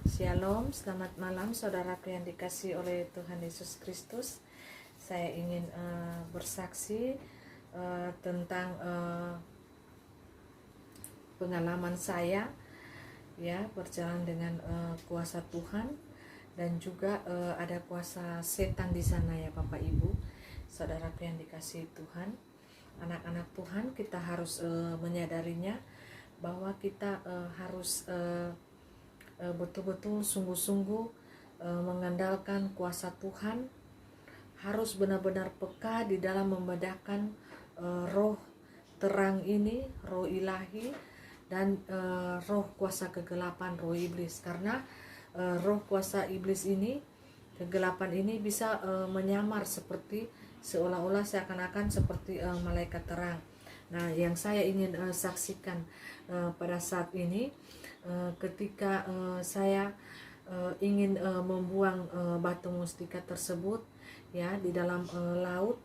Shalom, selamat malam saudaraku yang dikasihi oleh Tuhan Yesus Kristus. Saya ingin bersaksi tentang pengalaman saya ya berjalan dengan kuasa Tuhan, dan juga ada kuasa setan di sana ya Bapak Ibu. Saudaraku yang dikasihi Tuhan, anak-anak Tuhan, kita harus menyadarinya bahwa kita harus betul-betul sungguh-sungguh mengandalkan kuasa Tuhan, harus benar-benar peka di dalam membedakan roh terang ini, roh ilahi, dan roh kuasa kegelapan, roh iblis. Karena roh kuasa iblis ini, kegelapan ini bisa menyamar seperti seolah-olah seakan-akan seperti malaikat terang. Nah, yang saya ingin saksikan pada saat ini, ketika saya ingin membuang batu mustika tersebut ya di dalam laut,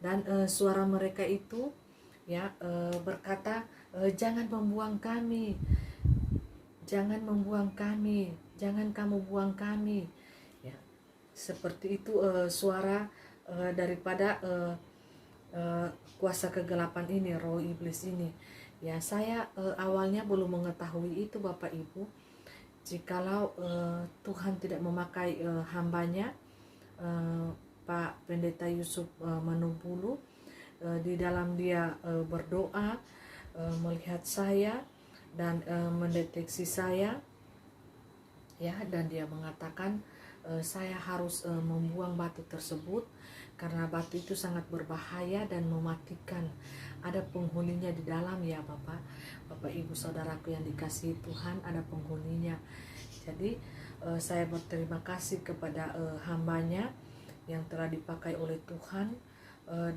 dan suara mereka itu ya berkata, jangan membuang kami, jangan membuang kami, jangan kamu buang kami ya. Seperti itu suara daripada kuasa kegelapan ini, roh iblis ini ya. Saya awalnya belum mengetahui itu Bapak Ibu. Jikalau Tuhan tidak memakai hambanya Pak Pendeta Yusuf Manubulu di dalam dia berdoa, melihat saya dan mendeteksi saya ya, dan dia mengatakan saya harus membuang batu tersebut karena batu itu sangat berbahaya dan mematikan. Ada penghuninya di dalam ya Bapak Ibu saudaraku yang dikasihi Tuhan, ada penghuninya. Jadi saya berterima kasih kepada hambanya yang telah dipakai oleh Tuhan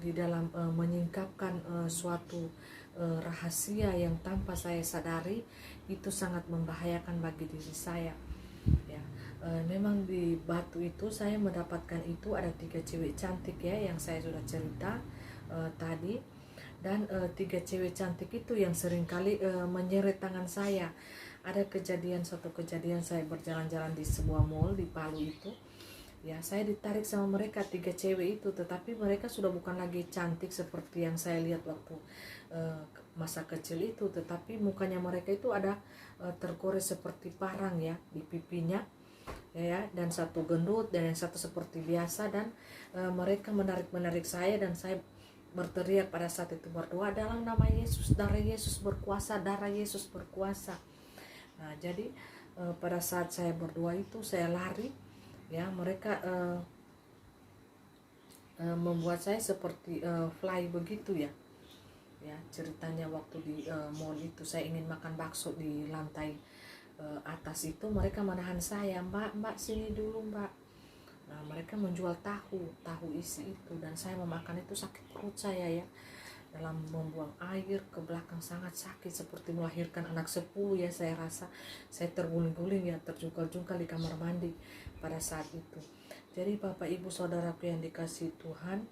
di dalam menyingkapkan suatu rahasia yang tanpa saya sadari itu sangat membahayakan bagi diri saya ya. Memang di batu itu saya mendapatkan itu ada 3 cewek cantik ya, yang saya sudah cerita tadi. Dan 3 cewek cantik itu yang seringkali menyeret tangan saya. Ada suatu kejadian saya berjalan-jalan di sebuah mall di Palu itu ya, saya ditarik sama mereka 3 cewek itu, tetapi mereka sudah bukan lagi cantik seperti yang saya lihat waktu masa kecil itu, tetapi mukanya mereka itu ada tergores seperti parang ya di pipinya ya, dan satu gendut dan yang satu seperti biasa. Dan mereka menarik saya, dan saya berteriak pada saat itu, berdoa dalam nama Yesus, darah Yesus berkuasa, darah Yesus berkuasa. Nah, jadi pada saat saya berdoa itu saya lari ya, mereka membuat saya seperti fly begitu ya. Ya, ceritanya waktu di mall itu saya ingin makan bakso di lantai atas itu, mereka menahan saya, mbak sini dulu mbak. Nah, mereka menjual tahu isi itu, dan saya memakan itu sakit perut saya ya. Dalam membuang air ke belakang sangat sakit, seperti melahirkan anak 10 ya. Saya rasa saya terguling-guling ya, terjungkal-jungkal di kamar mandi pada saat itu. Jadi Bapak Ibu saudaraku yang dikasihi Tuhan,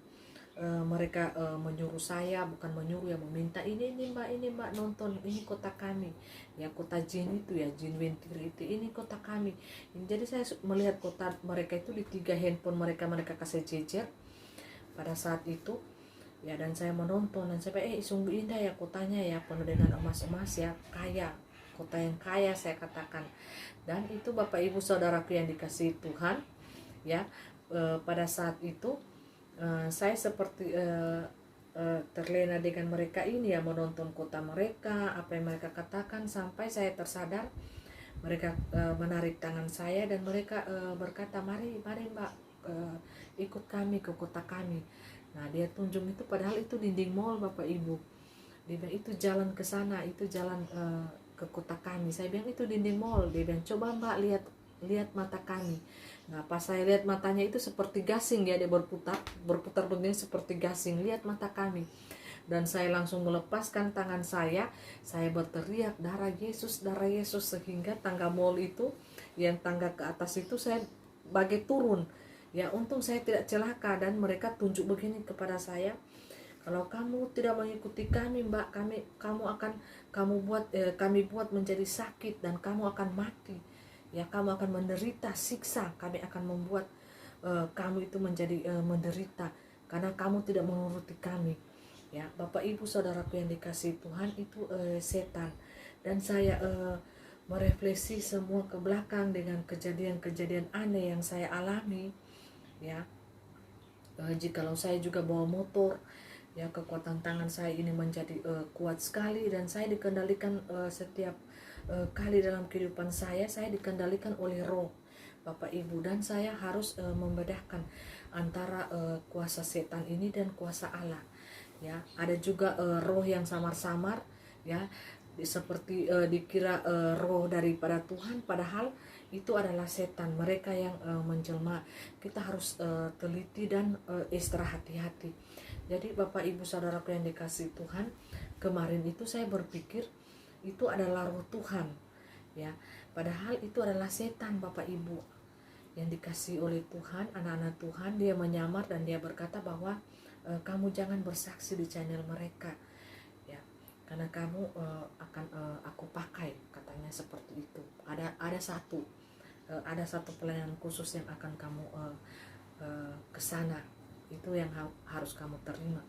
mereka menyuruh saya, bukan menyuruh ya, meminta, ini mbak nonton, ini kota kami ya, kota jin itu ya, jin Wentiri itu, ini kota kami. Jadi saya melihat kota mereka itu di 3 handphone mereka kasih jejer pada saat itu ya. Dan saya menonton, dan saya sungguh indah ya kotanya ya, penuh dengan emas-emas ya, kaya, kota yang kaya saya katakan. Dan itu Bapak Ibu saudaraku yang dikasihi Tuhan ya, pada saat itu saya seperti terlena dengan mereka ini ya, menonton kota mereka, apa yang mereka katakan, sampai saya tersadar. Mereka menarik tangan saya, dan mereka berkata, mari mbak, ikut kami ke kota kami. Nah, dia tunjuk itu, padahal itu dinding mall Bapak Ibu. Dia bilang itu jalan ke sana, itu jalan ke kota kami. Saya bilang itu dinding mall. Dia bilang, coba mbak lihat mata kami. Nah, pas saya lihat matanya itu seperti gasing ya, dia berputar begini seperti gasing. Lihat mata kami. Dan saya langsung melepaskan tangan saya berteriak, darah Yesus, darah Yesus, sehingga tangga mall itu, yang tangga ke atas itu, saya bagai turun ya. Untung saya tidak celaka, dan mereka tunjuk begini kepada saya, kalau kamu tidak mengikuti kami mbak, kami buat menjadi sakit dan kamu akan mati ya kamu akan menderita siksa, kami akan membuat kamu itu menjadi menderita karena kamu tidak menuruti kami. Ya, Bapak Ibu Saudaraku yang dikasihi Tuhan, itu setan. Dan saya merefleksi semua ke belakang dengan kejadian-kejadian aneh yang saya alami. Ya, jikalau saya juga bawa motor, ya kekuatan tangan saya ini menjadi kuat sekali, dan saya dikendalikan setiap kali dalam kehidupan saya dikendalikan oleh roh, Bapak Ibu, dan saya harus membedakan antara kuasa setan ini dan kuasa Allah. Ya, ada juga roh yang samar-samar, ya, seperti dikira roh daripada Tuhan, padahal itu adalah setan, mereka yang menjelma. Kita harus teliti dan ekstra hati-hati. Jadi Bapak Ibu Saudaraku yang dikasihi Tuhan, kemarin itu saya berpikir itu adalah roh Tuhan, ya, padahal itu adalah setan, Bapak Ibu yang dikasihi oleh Tuhan, anak-anak Tuhan. Dia menyamar dan dia berkata bahwa kamu jangan bersaksi di channel mereka, ya, karena kamu akan aku pakai, katanya seperti itu. Ada satu pelayanan khusus yang akan kamu ke sana, itu yang harus kamu terima.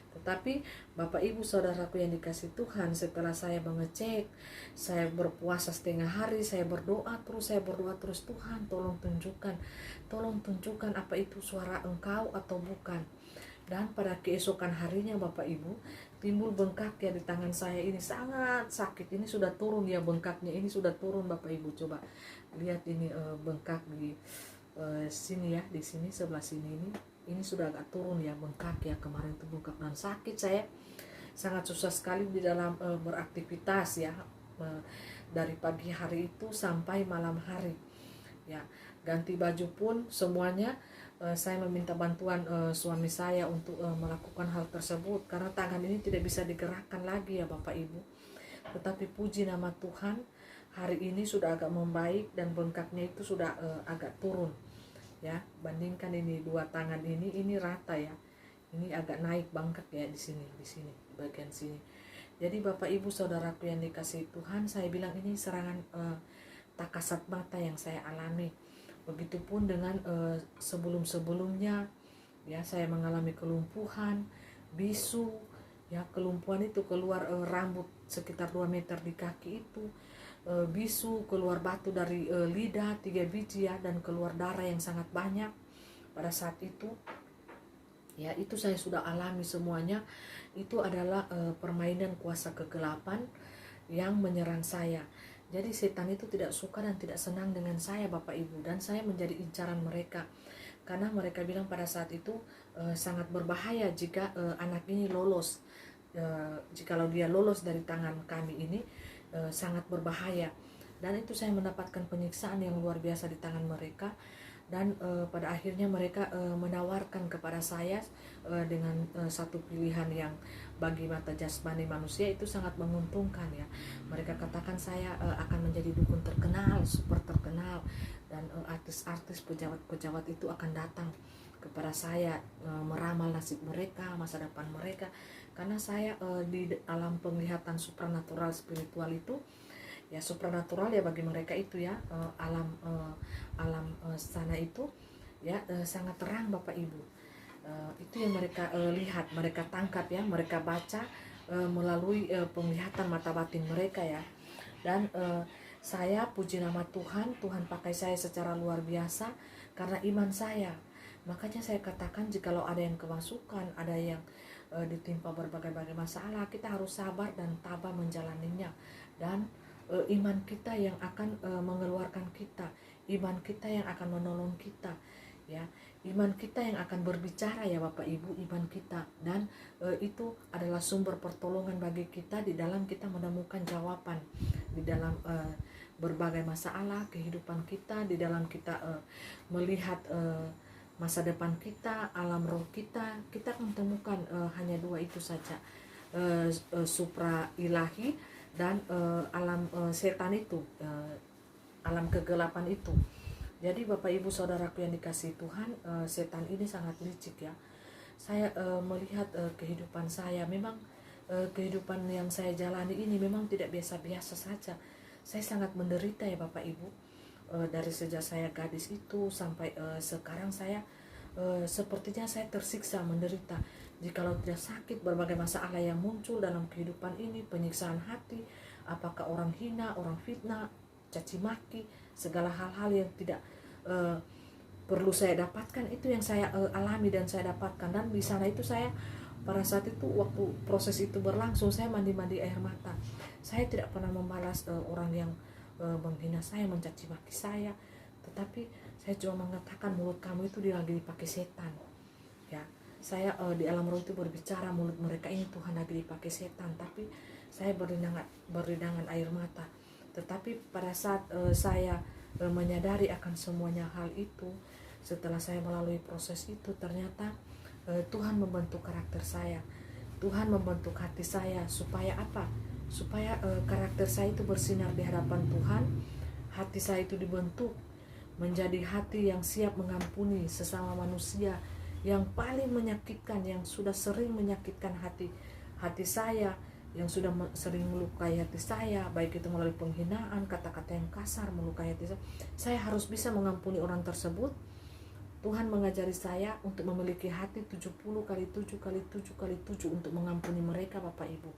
Tetapi Bapak Ibu Saudaraku yang dikasihi Tuhan, setelah saya mengecek, saya berpuasa setengah hari, saya berdoa terus, Tuhan tolong tunjukkan apa itu suara Engkau atau bukan. Dan pada keesokan harinya Bapak Ibu, timbul bengkak ya di tangan saya ini, sangat sakit. Ini sudah turun ya, bengkaknya ini sudah turun, Bapak Ibu. Coba lihat ini bengkak di sini ya, di sini sebelah sini ini sudah agak turun ya, bengkak ya. Kemarin itu bengkak dan sakit, saya sangat susah sekali di dalam beraktivitas ya, dari pagi hari itu sampai malam hari ya. Ganti baju pun semuanya saya meminta bantuan suami saya untuk melakukan hal tersebut, karena tangan ini tidak bisa digerakkan lagi ya Bapak Ibu. Tetapi puji nama Tuhan, hari ini sudah agak membaik dan bengkaknya itu sudah agak turun ya. Bandingkan ini dua tangan ini rata ya, ini agak naik bengkak ya di sini bagian sini. Jadi Bapak Ibu Saudaraku yang dikasihi Tuhan, saya bilang ini serangan tak kasat mata yang saya alami. Begitupun dengan sebelum-sebelumnya ya, saya mengalami kelumpuhan, bisu ya. Kelumpuhan itu keluar rambut sekitar 2 meter di kaki itu, bisu, keluar batu dari lidah 3 biji ya, dan keluar darah yang sangat banyak pada saat itu ya. Itu saya sudah alami semuanya. Itu adalah permainan kuasa kegelapan yang menyerang saya. Jadi setan itu tidak suka dan tidak senang dengan saya Bapak Ibu, dan saya menjadi incaran mereka, karena mereka bilang pada saat itu sangat berbahaya jika anak ini lolos, jikalau dia lolos dari tangan kami ini sangat berbahaya. Dan itu saya mendapatkan penyiksaan yang luar biasa di tangan mereka. Dan pada akhirnya mereka menawarkan kepada saya dengan satu pilihan yang bagi mata jasmani manusia itu sangat menguntungkan ya. Mereka katakan saya akan menjadi dukun terkenal, super terkenal, dan artis-artis, pejabat-pejabat itu akan datang kepada saya meramal nasib mereka, masa depan mereka, karena saya di alam penglihatan supranatural spiritual itu ya. Supranatural ya bagi mereka itu ya, alam sana itu ya sangat terang Bapak Ibu. Itu yang mereka lihat, mereka tangkap ya, mereka baca melalui penglihatan mata batin mereka ya. Dan saya puji nama Tuhan, Tuhan pakai saya secara luar biasa karena iman saya. Makanya saya katakan, jikalau ada yang kemasukan, ada yang ditimpa berbagai-bagai masalah, kita harus sabar dan tabah menjalaninya. Dan iman kita yang akan mengeluarkan kita, iman kita yang akan menolong kita ya, iman kita yang akan berbicara ya Bapak Ibu, iman kita. Dan itu adalah sumber pertolongan bagi kita di dalam kita menemukan jawaban di dalam berbagai masalah kehidupan kita, di dalam kita melihat masa depan kita, alam roh kita akan temukan hanya dua itu saja, supra ilahi dan alam setan itu, alam kegelapan itu. Jadi Bapak Ibu Saudaraku yang dikasihi Tuhan, setan ini sangat licik ya. Saya melihat kehidupan saya, memang kehidupan yang saya jalani ini memang tidak biasa-biasa saja. Saya sangat menderita ya Bapak Ibu. dari sejak saya gadis itu sampai sekarang saya sepertinya saya tersiksa, menderita. Jikalau tidak sakit, berbagai masalah yang muncul dalam kehidupan ini, penyiksaan hati, apakah orang hina, orang fitnah, caci maki, segala hal-hal yang tidak perlu saya dapatkan, itu yang saya alami dan saya dapatkan. Dan di sana itu saya pada saat itu, waktu proses itu berlangsung, saya mandi-mandi air mata. Saya tidak pernah membalas orang yang menghina saya, mencaci maki saya, tetapi saya cuma mengatakan, mulut kamu itu lagi dipakai setan. Ya, saya di alam roh itu berbicara, mulut mereka ini Tuhan lagi dipakai setan. Tapi saya beridangan air mata. Tetapi pada saat saya menyadari akan semuanya hal itu, setelah saya melalui proses itu, ternyata Tuhan membentuk karakter saya, Tuhan membentuk hati saya. Supaya apa? Supaya karakter saya itu bersinar di hadapan Tuhan. Hati saya itu dibentuk menjadi hati yang siap mengampuni sesama manusia yang paling menyakitkan, yang sudah sering menyakitkan hati saya, yang sudah sering melukai hati saya, baik itu melalui penghinaan, kata-kata yang kasar melukai hati saya. Saya harus bisa mengampuni orang tersebut. Tuhan mengajari saya untuk memiliki hati 70 kali 7 kali 7 kali 7 untuk mengampuni mereka, Bapak Ibu.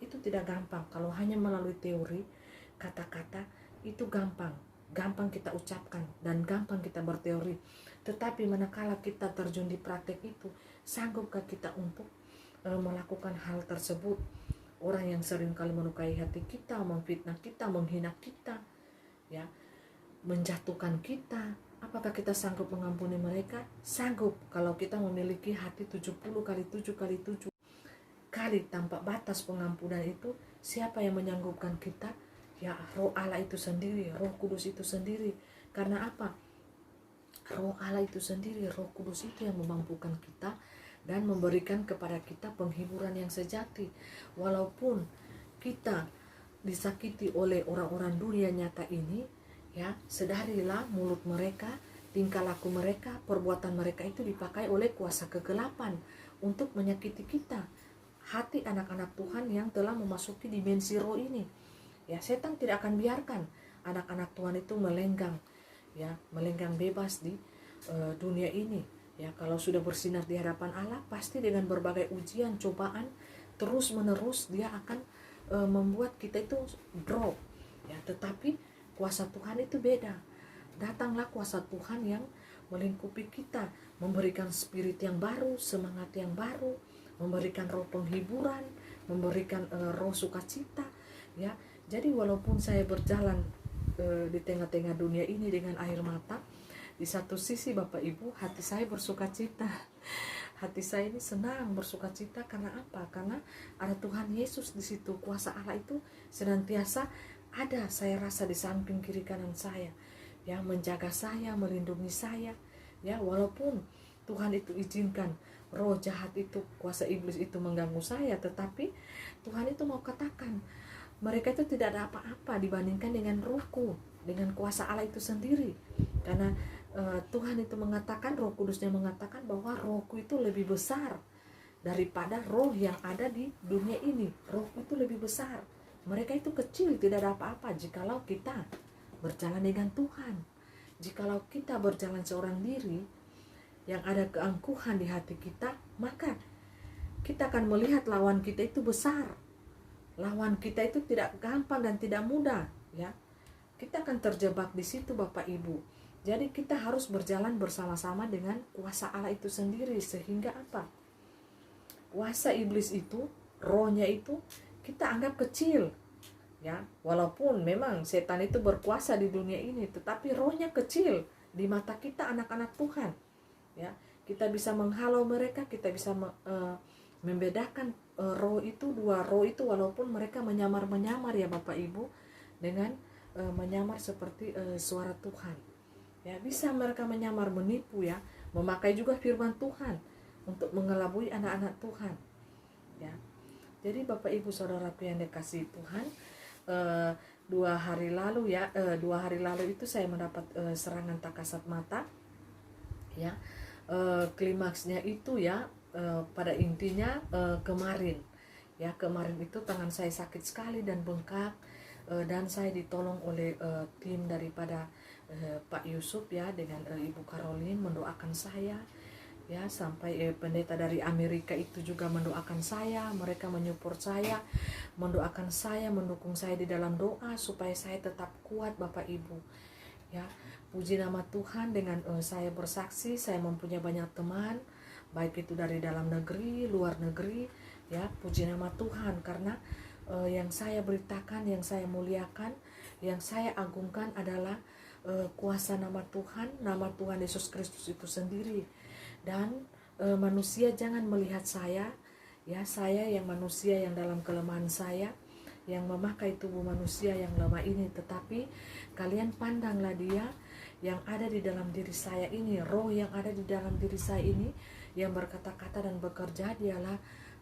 Itu tidak gampang. Kalau hanya melalui teori, kata-kata itu gampang kita ucapkan dan gampang kita berteori. Tetapi manakala kita terjun di praktek itu, sanggupkah kita untuk melakukan hal tersebut? Orang yang sering kali melukai hati kita, memfitnah kita, menghina kita, ya, menjatuhkan kita, apakah kita sanggup mengampuni mereka? Sanggup, kalau kita memiliki hati 70 kali 7 kali 7 kali tanpa batas pengampunan itu. Siapa yang menyanggupkan kita? Ya, Roh Allah itu sendiri, Roh Kudus itu sendiri. Karena apa? Roh Allah itu sendiri, Roh Kudus itu yang memampukan kita dan memberikan kepada kita penghiburan yang sejati. Walaupun kita disakiti oleh orang-orang dunia nyata ini, ya, sedarilah mulut mereka, tingkah laku mereka, perbuatan mereka itu dipakai oleh kuasa kegelapan untuk menyakiti kita, hati anak-anak Tuhan yang telah memasuki dimensi roh ini. Ya, setan tidak akan biarkan anak-anak Tuhan itu melenggang, ya, melenggang bebas di dunia ini. Ya, kalau sudah bersinar di hadapan Allah, pasti dengan berbagai ujian, cobaan, terus menerus dia akan membuat kita itu drop. Ya, tetapi kuasa Tuhan itu beda. Datanglah kuasa Tuhan yang melingkupi kita, memberikan spirit yang baru, semangat yang baru, memberikan roh penghiburan, memberikan roh sukacita. Ya, jadi walaupun saya berjalan di tengah-tengah dunia ini dengan air mata, di satu sisi Bapak Ibu, hati saya bersukacita. Hati saya ini senang, bersukacita. Karena apa? Karena ada Tuhan Yesus di situ. Kuasa Allah itu senantiasa ada, saya rasa, di samping kiri kanan saya, yang menjaga saya, melindungi saya. Ya, walaupun Tuhan itu izinkan roh jahat itu, kuasa iblis itu mengganggu saya, tetapi Tuhan itu mau katakan, mereka itu tidak ada apa-apa dibandingkan dengan rohku, dengan kuasa Allah itu sendiri. Karena Tuhan itu mengatakan, Roh Kudusnya mengatakan bahwa rohku itu lebih besar daripada roh yang ada di dunia ini. Rohku itu lebih besar. Mereka itu kecil, tidak ada apa-apa jikalau kita berjalan dengan Tuhan. Jikalau kita berjalan seorang diri, yang ada keangkuhan di hati kita, maka kita akan melihat lawan kita itu besar. Lawan kita itu tidak gampang dan tidak mudah, ya. Kita akan terjebak di situ, Bapak Ibu. Jadi kita harus berjalan bersama-sama dengan kuasa Allah itu sendiri, sehingga apa? Kuasa iblis itu, rohnya itu kita anggap kecil, ya. Walaupun memang setan itu berkuasa di dunia ini, tetapi rohnya kecil di mata kita, anak-anak Tuhan, ya. Kita bisa menghalau mereka, kita bisa membedakan roh itu, dua roh itu, walaupun mereka menyamar-menyamar, ya Bapak Ibu, dengan menyamar seperti suara Tuhan. Ya, bisa mereka menyamar, menipu, ya, memakai juga firman Tuhan untuk mengelabui anak-anak Tuhan, ya. Jadi Bapak Ibu Saudaraku yang dikasihi Tuhan, 2 hari lalu, ya, 2 hari lalu itu saya mendapat serangan tak kasat mata, ya. Klimaksnya itu, ya, pada intinya kemarin, ya, kemarin itu tangan saya sakit sekali dan bengkak, dan saya ditolong oleh tim daripada Pak Yusuf ya, dengan Ibu Caroline mendoakan saya ya, sampai pendeta dari Amerika itu juga mendoakan saya. Mereka menyupport saya, mendoakan saya, mendukung saya di dalam doa supaya saya tetap kuat Bapak Ibu ya. Puji nama Tuhan, dengan saya bersaksi, saya mempunyai banyak teman, baik itu dari dalam negeri, luar negeri ya. Puji nama Tuhan, karena yang saya beritakan, yang saya muliakan, yang saya agungkan adalah kuasa nama Tuhan Yesus Kristus itu sendiri. Dan manusia jangan melihat saya ya, saya yang manusia yang dalam kelemahan saya, yang memakai tubuh manusia yang lemah ini, tetapi kalian pandanglah dia yang ada di dalam diri saya ini, roh yang ada di dalam diri saya ini, yang berkata-kata dan bekerja. Dialah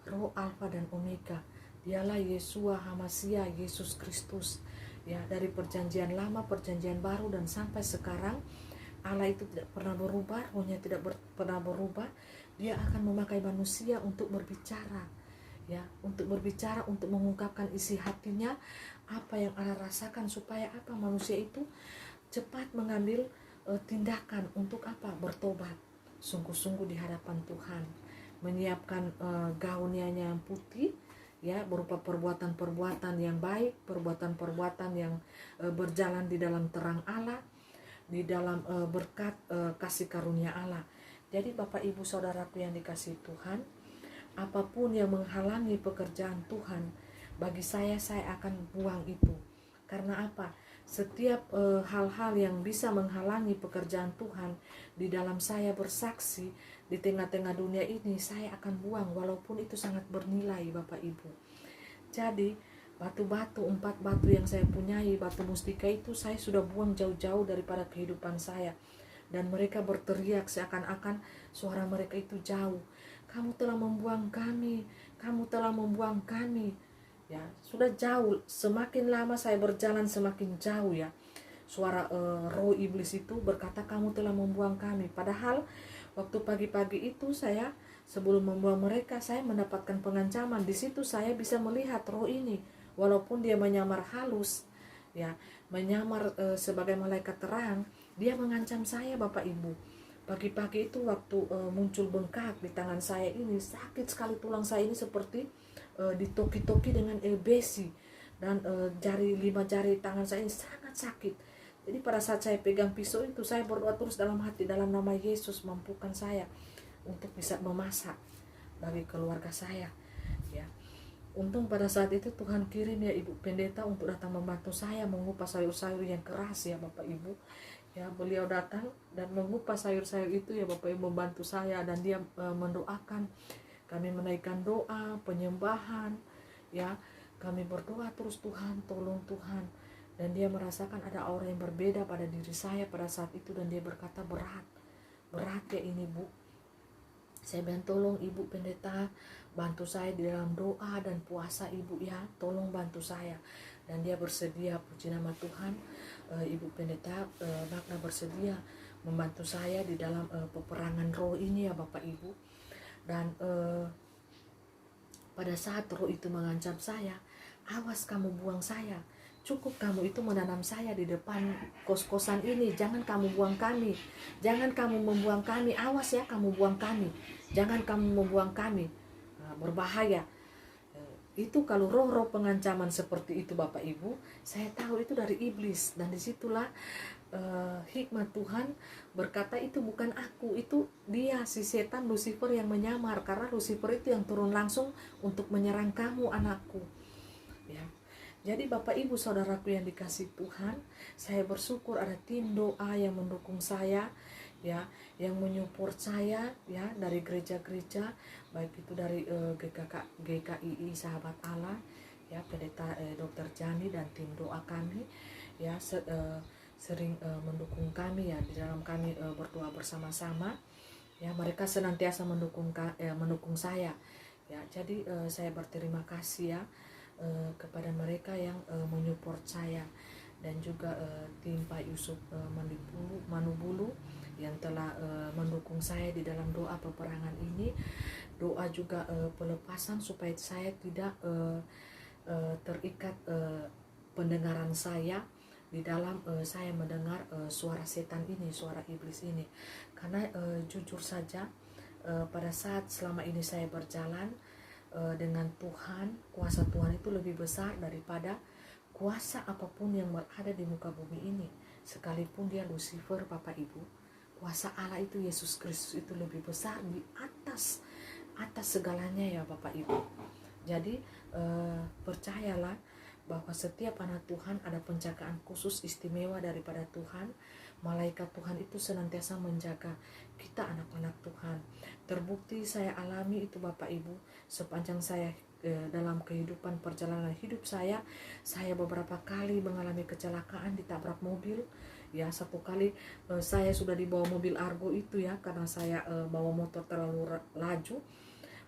roh Alfa dan Omega, dialah Yeshua HaMashiach, Yesus Kristus ya. Dari perjanjian lama, perjanjian baru, dan sampai sekarang Allah itu tidak pernah berubah, rohnya tidak pernah berubah. Dia akan memakai manusia untuk berbicara ya, untuk berbicara, untuk mengungkapkan isi hatinya, apa yang Allah rasakan, supaya apa, manusia itu cepat mengambil tindakan untuk apa, bertobat sungguh-sungguh di hadapan Tuhan, menyiapkan gaunnya yang putih ya, berupa perbuatan-perbuatan yang baik, perbuatan-perbuatan yang berjalan di dalam terang Allah, di dalam berkat kasih karunia Allah. Jadi Bapak Ibu Saudaraku yang dikasihi Tuhan, apapun yang menghalangi pekerjaan Tuhan, bagi saya akan buang itu. Karena apa? Setiap hal-hal yang bisa menghalangi pekerjaan Tuhan di dalam saya bersaksi di tengah-tengah dunia ini, saya akan buang, walaupun itu sangat bernilai Bapak Ibu. Jadi batu-batu, 4 batu yang saya punyai, batu mustika itu saya sudah buang jauh-jauh daripada kehidupan saya. Dan mereka berteriak seakan-akan suara mereka itu jauh, kamu telah membuang kami, kamu telah membuang kami ya. Sudah jauh, semakin lama saya berjalan semakin jauh ya. Suara roh iblis itu berkata, kamu telah membuang kami. Padahal waktu pagi-pagi itu saya, sebelum membuang mereka, saya mendapatkan pengancaman. Di situ saya bisa melihat roh ini, walaupun dia menyamar halus ya, menyamar sebagai malaikat terang, dia mengancam saya Bapak Ibu. Pagi-pagi itu waktu muncul bengkak di tangan saya ini, sakit sekali, tulang saya ini seperti ditoki-toki dengan besi, dan 5 jari tangan saya ini sangat sakit. Jadi pada saat saya pegang pisau itu, saya berdoa terus dalam hati, dalam nama Yesus mampukan saya untuk bisa memasak bagi keluarga saya ya. Untung pada saat itu Tuhan kirim ya Ibu Pendeta untuk datang membantu saya mengupas sayur-sayur yang keras ya Bapak Ibu ya. Beliau datang dan mengupas sayur-sayur itu ya Bapak Ibu, membantu saya, dan dia mendoakan. Kami menaikkan doa, penyembahan ya. Kami berdoa terus, Tuhan tolong Tuhan. Dan dia merasakan ada aura yang berbeda pada diri saya pada saat itu, dan dia berkata, berat ya ini Bu. Saya bilang, tolong Ibu Pendeta bantu saya di dalam doa dan puasa Ibu ya, tolong bantu saya. Dan dia bersedia, puji nama Tuhan. Ibu Pendeta Magna bersedia membantu saya di dalam peperangan roh ini ya Bapak Ibu. Dan pada saat roh itu mengancam saya, awas kamu buang saya, cukup kamu itu menanam saya di depan kos-kosan ini, jangan kamu buang kami, jangan kamu membuang kami, awas ya kamu buang kami, jangan kamu membuang kami, berbahaya. Itu kalau roh-roh pengancaman seperti itu Bapak Ibu, saya tahu itu dari iblis. Dan disitulah hikmat Tuhan berkata, itu bukan aku, itu dia, si setan Lucifer yang menyamar. Karena Lucifer itu yang turun langsung untuk menyerang kamu anakku ya. Jadi Bapak Ibu Saudaraku yang dikasihi Tuhan, saya bersyukur ada tim doa yang mendukung saya ya, yang menyupport saya ya, dari gereja-gereja, baik itu dari GKII Sahabat Allah ya, Pendeta Dr. Jani dan tim doa kami ya, sering mendukung kami ya, di dalam kami berdoa bersama-sama ya. Mereka senantiasa mendukung saya ya. Jadi saya berterima kasih ya kepada mereka yang menyupport saya, dan juga tim Pak Yusuf Manubulu yang telah mendukung saya di dalam doa peperangan ini. Doa juga pelepasan supaya saya tidak terikat pendengaran saya di dalam saya mendengar suara setan ini, suara iblis ini. Karena jujur saja pada saat selama ini saya berjalan dengan Tuhan, kuasa Tuhan itu lebih besar daripada kuasa apapun yang ada di muka bumi ini. Sekalipun dia Lucifer, Bapak Ibu, kuasa Allah itu, Yesus Kristus itu lebih besar di atas segalanya ya Bapak Ibu. Jadi percayalah bahwa setiap anak Tuhan ada penjagaan khusus istimewa daripada Tuhan. Malaikat Tuhan itu senantiasa menjaga kita anak-anak Tuhan. Terbukti saya alami itu Bapak Ibu, sepanjang saya dalam kehidupan perjalanan hidup saya beberapa kali mengalami kecelakaan, ditabrak mobil. Ya, satu kali saya sudah dibawa mobil Argo itu ya, karena saya bawa motor terlalu laju,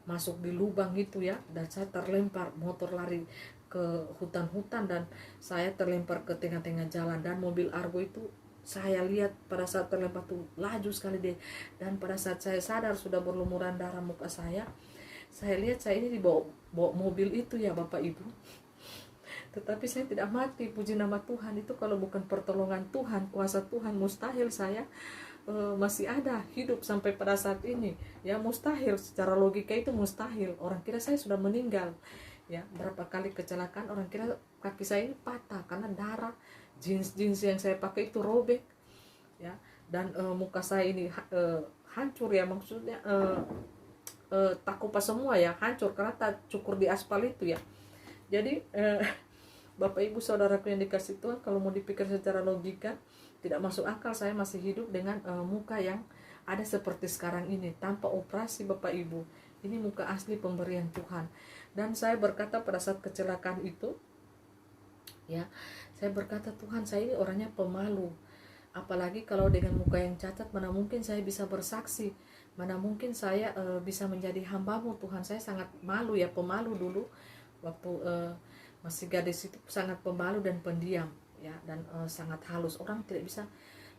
masuk di lubang itu ya, dan saya terlempar, motor lari ke hutan-hutan dan saya terlempar ke tengah-tengah jalan. Dan mobil Argo itu saya lihat pada saat terlempar tuh laju sekali deh, dan pada saat saya sadar sudah berlumuran darah muka saya lihat saya ini dibawa mobil itu ya Bapak Ibu. Tetapi saya tidak mati, puji nama Tuhan. Itu kalau bukan pertolongan Tuhan, kuasa Tuhan, mustahil saya masih ada hidup sampai pada saat ini ya. Mustahil, secara logika itu mustahil. Orang kira saya sudah meninggal ya. Berapa kali kecelakaan, orang kira kaki saya ini patah karena darah, jeans yang saya pakai itu robek ya, dan muka saya ini hancur ya, maksudnya tak kupas semua ya, hancur karena tak cukur di aspal itu ya. Jadi Bapak Ibu saudaraku yang dikasih Tuhan, kalau mau dipikir secara logika tidak masuk akal saya masih hidup dengan muka yang ada seperti sekarang ini tanpa operasi Bapak Ibu. Ini muka asli pemberian Tuhan. Dan saya berkata pada saat kecelakaan itu ya, saya berkata, Tuhan, saya ini orangnya pemalu. Apalagi kalau dengan muka yang cacat, mana mungkin saya bisa bersaksi, mana mungkin saya bisa menjadi hamba-Mu Tuhan. Saya sangat malu ya, pemalu dulu waktu masih gadis itu, sangat pemalu dan pendiam ya, dan sangat halus. Orang tidak bisa,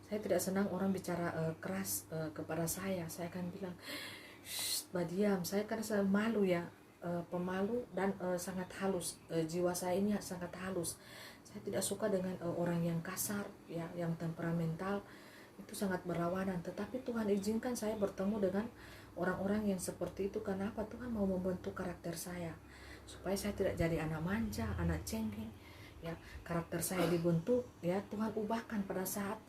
saya tidak senang orang bicara keras kepada saya akan bilang, diam. Saya karena saya malu ya, pemalu dan sangat halus. Jiwa saya ini sangat halus. Saya tidak suka dengan orang yang kasar ya, yang temperamental, itu sangat berlawanan. Tetapi Tuhan izinkan saya bertemu dengan orang-orang yang seperti itu. Karena apa? Tuhan mau membentuk karakter saya supaya saya tidak jadi anak manja, anak cengeng ya. Karakter saya dibentuk ya, Tuhan ubahkan pada saat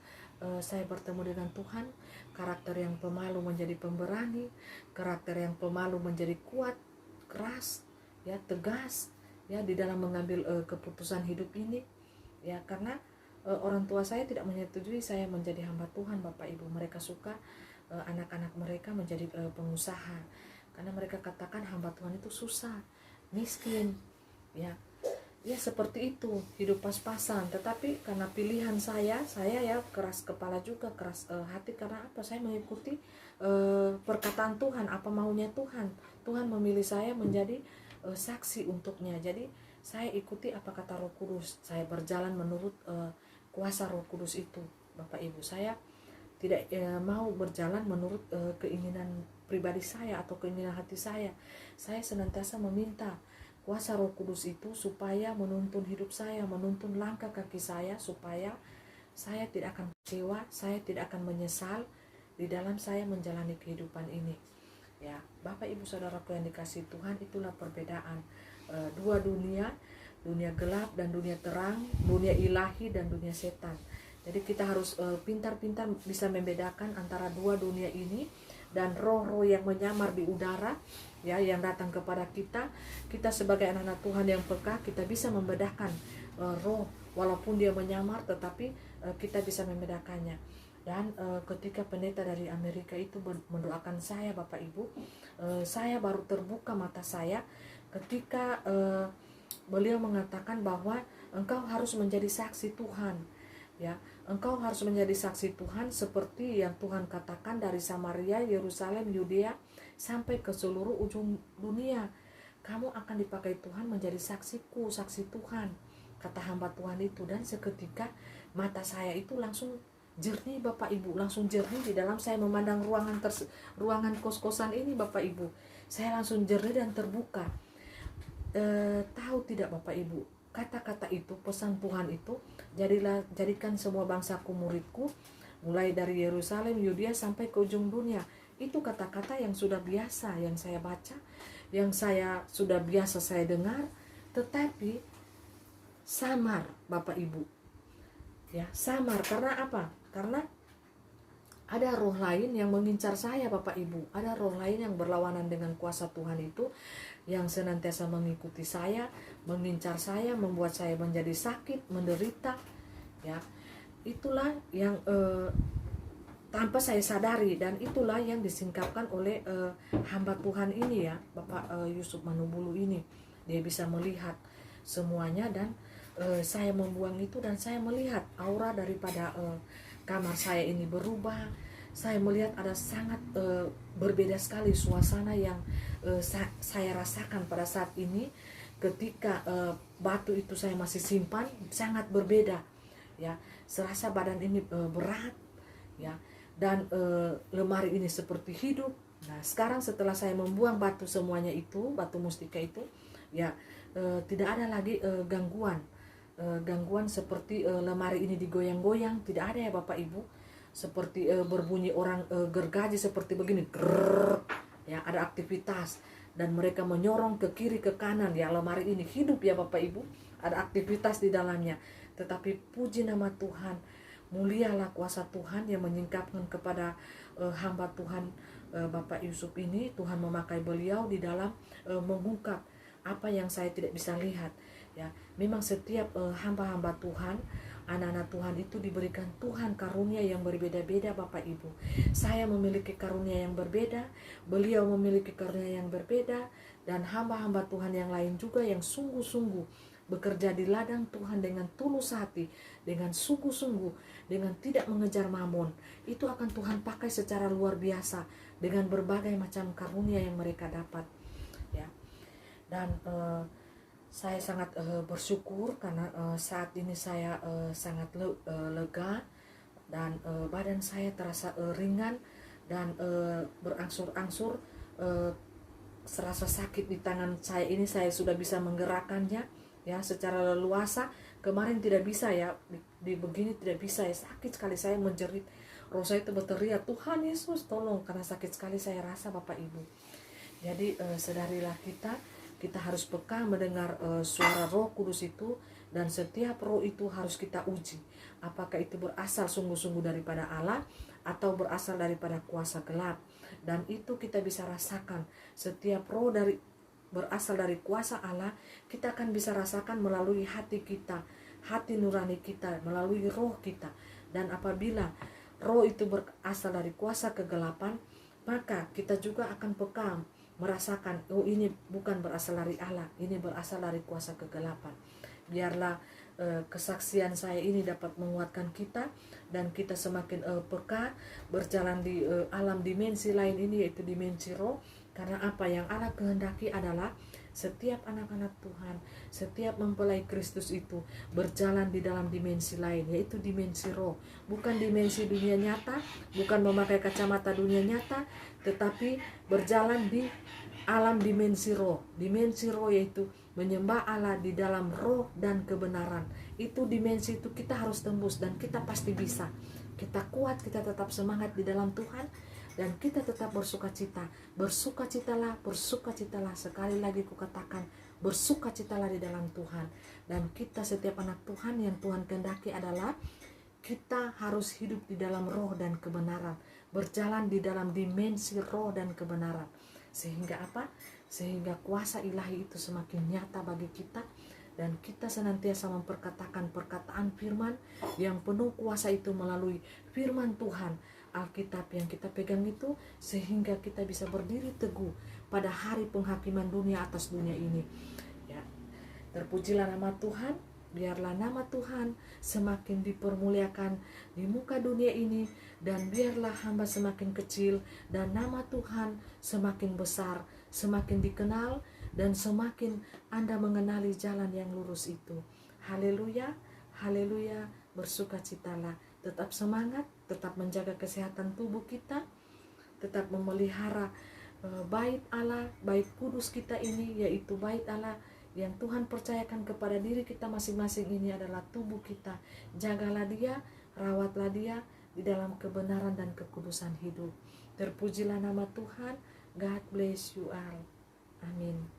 saya bertemu dengan Tuhan. Karakter yang pemalu menjadi pemberani, karakter yang pemalu menjadi kuat, keras ya, tegas ya di dalam mengambil keputusan hidup ini ya. Karena orang tua saya tidak menyetujui saya menjadi hamba Tuhan Bapak Ibu. Mereka suka anak-anak mereka menjadi pengusaha, karena mereka katakan hamba Tuhan itu susah, miskin ya. Ya seperti itu, hidup pas-pasan. Tetapi karena pilihan saya ya keras kepala juga, keras hati. Karena apa? Saya mengikuti perkataan Tuhan, apa maunya Tuhan. Tuhan memilih saya menjadi saksi untuknya. Jadi saya ikuti apa kata Roh Kudus. Saya berjalan menurut kuasa Roh Kudus itu Bapak Ibu. Saya tidak mau berjalan menurut keinginan pribadi saya atau keinginan hati saya. Saya senantiasa meminta kuasa Roh Kudus itu supaya menuntun hidup saya, menuntun langkah kaki saya, supaya saya tidak akan kecewa, saya tidak akan menyesal di dalam saya menjalani kehidupan ini. Ya, Bapak Ibu Saudaraku yang dikasihi Tuhan, itulah perbedaan dua dunia, dunia gelap dan dunia terang, dunia ilahi dan dunia setan. Jadi kita harus pintar-pintar bisa membedakan antara dua dunia ini. Dan roh-roh yang menyamar di udara ya, yang datang kepada kita sebagai anak-anak Tuhan yang peka, kita bisa membedakan roh walaupun dia menyamar, tetapi kita bisa membedakannya. Dan ketika pendeta dari Amerika itu mendoakan saya Bapak Ibu, saya baru terbuka mata saya ketika beliau mengatakan bahwa engkau harus menjadi saksi Tuhan ya. Engkau harus menjadi saksi Tuhan seperti yang Tuhan katakan dari Samaria, Yerusalem, Yudea sampai ke seluruh ujung dunia. Kamu akan dipakai Tuhan menjadi saksiku, saksi Tuhan, kata hamba Tuhan itu. Dan seketika mata saya itu langsung jernih Bapak Ibu, langsung jernih di dalam saya memandang ruangan kos-kosan ini Bapak Ibu. Saya langsung jernih dan terbuka. Tahu tidak Bapak Ibu, kata-kata itu, pesan Tuhan itu, jadikan semua bangsaku muridku, mulai dari Yerusalem, Yudea sampai ke ujung dunia. Itu kata-kata yang sudah biasa yang saya baca, yang saya sudah biasa saya dengar, tetapi samar Bapak Ibu. Ya, samar karena apa? Karena ada roh lain yang mengincar saya Bapak Ibu. Ada roh lain yang berlawanan dengan kuasa Tuhan itu, yang senantiasa mengikuti saya, mengincar saya, membuat saya menjadi sakit, menderita. Ya, itulah yang tanpa saya sadari, dan itulah yang disingkapkan oleh hamba Tuhan ini ya, Bapak Yusuf Manubulu ini. Dia bisa melihat semuanya, dan saya membuang itu, dan saya melihat aura daripada kamar saya ini berubah. Saya melihat ada sangat berbeda sekali suasana yang saya rasakan pada saat ini. Ketika batu itu saya masih simpan, sangat berbeda ya. Serasa badan ini berat ya, dan lemari ini seperti hidup. Nah, sekarang setelah saya membuang batu semuanya itu, batu mustika itu ya, tidak ada lagi gangguan seperti lemari ini digoyang-goyang, tidak ada ya Bapak Ibu. Seperti berbunyi orang gergaji seperti begini, grrr, ya, ada aktivitas, dan mereka menyorong ke kiri ke kanan ya. Lemari ini hidup ya Bapak Ibu, ada aktivitas di dalamnya. Tetapi puji nama Tuhan, mulialah kuasa Tuhan yang menyingkapkan kepada hamba Tuhan Bapak Yusuf ini. Tuhan memakai beliau di dalam mengungkap apa yang saya tidak bisa lihat ya. Memang setiap hamba-hamba Tuhan, anak-anak Tuhan itu diberikan Tuhan karunia yang berbeda-beda Bapak Ibu. Saya memiliki karunia yang berbeda, beliau memiliki karunia yang berbeda, dan hamba-hamba Tuhan yang lain juga yang sungguh-sungguh bekerja di ladang Tuhan dengan tulus hati, dengan sungguh-sungguh, dengan tidak mengejar mamon. Itu akan Tuhan pakai secara luar biasa dengan berbagai macam karunia yang mereka dapat ya. Dan saya sangat bersyukur karena saat ini saya sangat lega, dan badan saya terasa ringan, dan berangsur-angsur serasa sakit di tangan saya ini, saya sudah bisa menggerakkannya ya secara leluasa. Kemarin tidak bisa ya, di begini tidak bisa ya, sakit sekali, saya menjerit, roh saya itu berteriak, Tuhan Yesus tolong, karena sakit sekali saya rasa Bapak Ibu. Jadi sadarilah kita harus peka mendengar suara Roh Kudus itu, dan setiap roh itu harus kita uji. Apakah itu berasal sungguh-sungguh daripada Allah atau berasal daripada kuasa gelap. Dan itu kita bisa rasakan. Setiap roh berasal dari kuasa Allah, kita akan bisa rasakan melalui hati kita, hati nurani kita, melalui roh kita. Dan apabila roh itu berasal dari kuasa kegelapan, maka kita juga akan peka merasakan, oh ini bukan berasal dari Allah, ini berasal dari kuasa kegelapan. Biarlah kesaksian saya ini dapat menguatkan kita, dan kita semakin peka berjalan di alam dimensi lain ini, yaitu dimensi roh. Karena apa yang Allah kehendaki adalah setiap anak-anak Tuhan, setiap mempelai Kristus itu berjalan di dalam dimensi lain, yaitu dimensi roh. Bukan dimensi dunia nyata, bukan memakai kacamata dunia nyata, tetapi berjalan di alam dimensi roh. Dimensi roh yaitu menyembah Allah di dalam roh dan kebenaran. Itu dimensi itu kita harus tembus, dan kita pasti bisa. Kita kuat, kita tetap semangat di dalam Tuhan, dan kita tetap bersukacita. Bersukacitalah, bersukacitalah. Sekali lagi kukatakan, bersukacitalah di dalam Tuhan. Dan kita setiap anak Tuhan yang Tuhan kehendaki adalah kita harus hidup di dalam roh dan kebenaran, berjalan di dalam dimensi roh dan kebenaran. Sehingga apa? Sehingga kuasa ilahi itu semakin nyata bagi kita, dan kita senantiasa memperkatakan perkataan firman yang penuh kuasa itu melalui firman Tuhan, Alkitab yang kita pegang itu, sehingga kita bisa berdiri teguh pada hari penghakiman dunia atas dunia ini ya. Terpujilah nama Tuhan. Biarlah nama Tuhan semakin dipermuliakan di muka dunia ini, dan biarlah hamba semakin kecil, dan nama Tuhan semakin besar, semakin dikenal, dan semakin Anda mengenali jalan yang lurus itu. Haleluya, haleluya, bersukacitalah. Tetap semangat, tetap menjaga kesehatan tubuh kita, tetap memelihara bait Allah, bait kudus kita ini, yaitu bait Allah yang Tuhan percayakan kepada diri kita masing-masing ini adalah tubuh kita. Jagalah dia, rawatlah dia di dalam kebenaran dan kekudusan hidup. Terpujilah nama Tuhan. God bless you all. Amin.